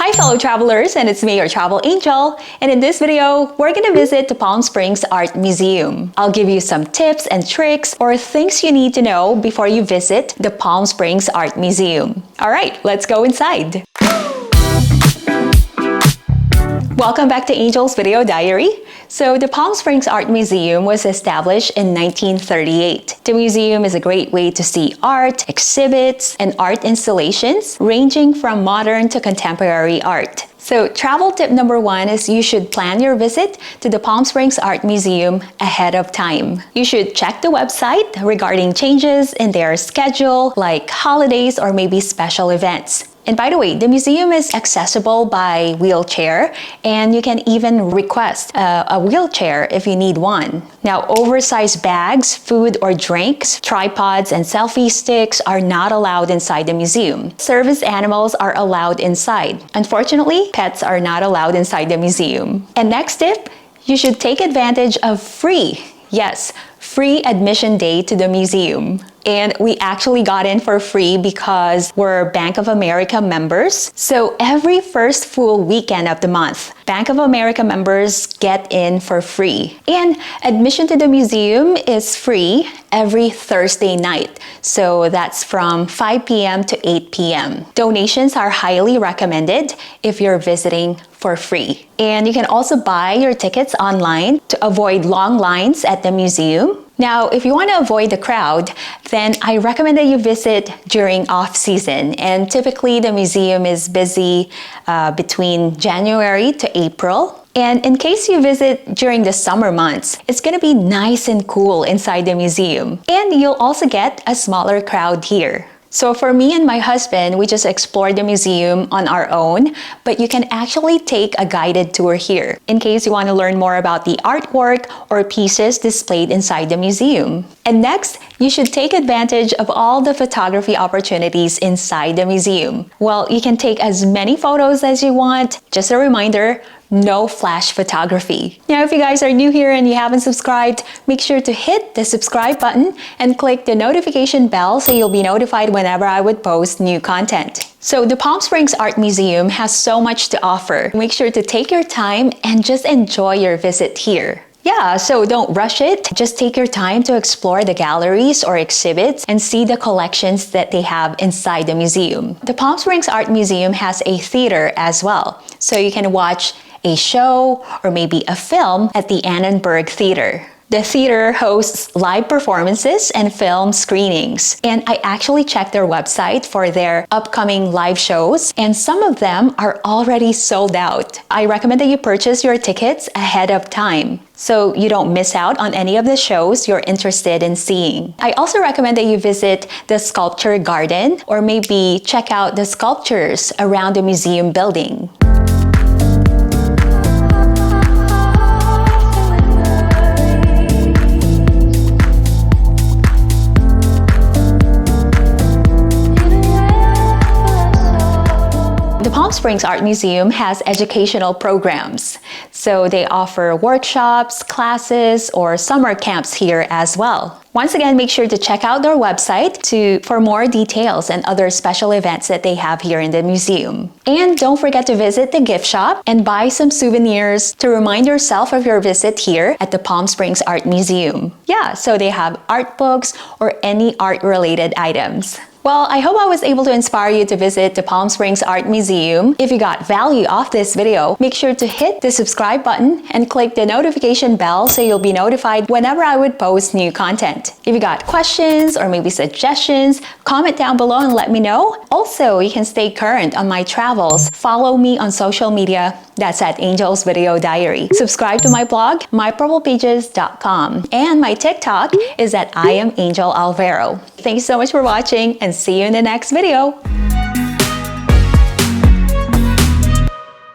Hi fellow travelers, and it's me, your travel angel, and in this video, we're gonna visit the Palm Springs Art Museum. I'll give you some tips and tricks or things you need to know before you visit the Palm Springs Art Museum. Alright, let's go inside! Welcome back to Angel's Video Diary. So the Palm Springs Art Museum was established in 1938. The museum is a great way to see art, exhibits, and art installations ranging from modern to contemporary art. So travel tip number one is you should plan your visit to the Palm Springs Art Museum ahead of time. You should check the website regarding changes in their schedule, like holidays or maybe special events. And by the way, the museum is accessible by wheelchair, and you can even request a wheelchair if you need one. Now, oversized bags, food or drinks, tripods, and selfie sticks are not allowed inside the museum. Service animals are allowed inside. Unfortunately, pets are not allowed inside the museum. And next tip, you should take advantage of free admission day to the museum. And we actually got in for free because we're Bank of America members. So every first full weekend of the month, Bank of America members get in for free. And admission to the museum is free every Thursday night. So that's from 5 p.m. to 8 p.m. Donations are highly recommended if you're visiting for free. And you can also buy your tickets online to avoid long lines at the museum. Now, if you want to avoid the crowd, then I recommend that you visit during off-season. And typically, the museum is busy between January to April. And in case you visit during the summer months, it's going to be nice and cool inside the museum. And you'll also get a smaller crowd here. So for me and my husband, we just explored the museum on our own, but you can actually take a guided tour here in case you want to learn more about the artwork or pieces displayed inside the museum. And next, you should take advantage of all the photography opportunities inside the museum. Well, you can take as many photos as you want. Just a reminder, no flash photography. Now, if you guys are new here and you haven't subscribed, make sure to hit the subscribe button and click the notification bell so you'll be notified whenever I would post new content. So the Palm Springs Art Museum has so much to offer. Make sure to take your time and just enjoy your visit here. Yeah, so don't rush it. Just take your time to explore the galleries or exhibits and see the collections that they have inside the museum. The Palm Springs Art Museum has a theater as well, so you can watch a show or maybe a film at the Annenberg Theater. The theater hosts live performances and film screenings. And I actually checked their website for their upcoming live shows, and some of them are already sold out. I recommend that you purchase your tickets ahead of time so you don't miss out on any of the shows you're interested in seeing. I also recommend that you visit the sculpture garden or maybe check out the sculptures around the museum building. The Palm Springs Art Museum has educational programs. So they offer workshops, classes, or summer camps here as well. Once again, make sure to check out their website for more details and other special events that they have here in the museum. And don't forget to visit the gift shop and buy some souvenirs to remind yourself of your visit here at the Palm Springs Art Museum. Yeah, so they have art books or any art-related items. Well, I hope I was able to inspire you to visit the Palm Springs Art Museum. If you got value off this video, make sure to hit the subscribe button and click the notification bell so you'll be notified whenever I would post new content. If you got questions or maybe suggestions, comment down below and let me know. Also, you can stay current on my travels. Follow me on social media. That's at Angel's Video Diary. Subscribe to my blog, mypurplepages.com. And my TikTok is at I am Angel Alvaro. Thanks so much for watching and see you in the next video.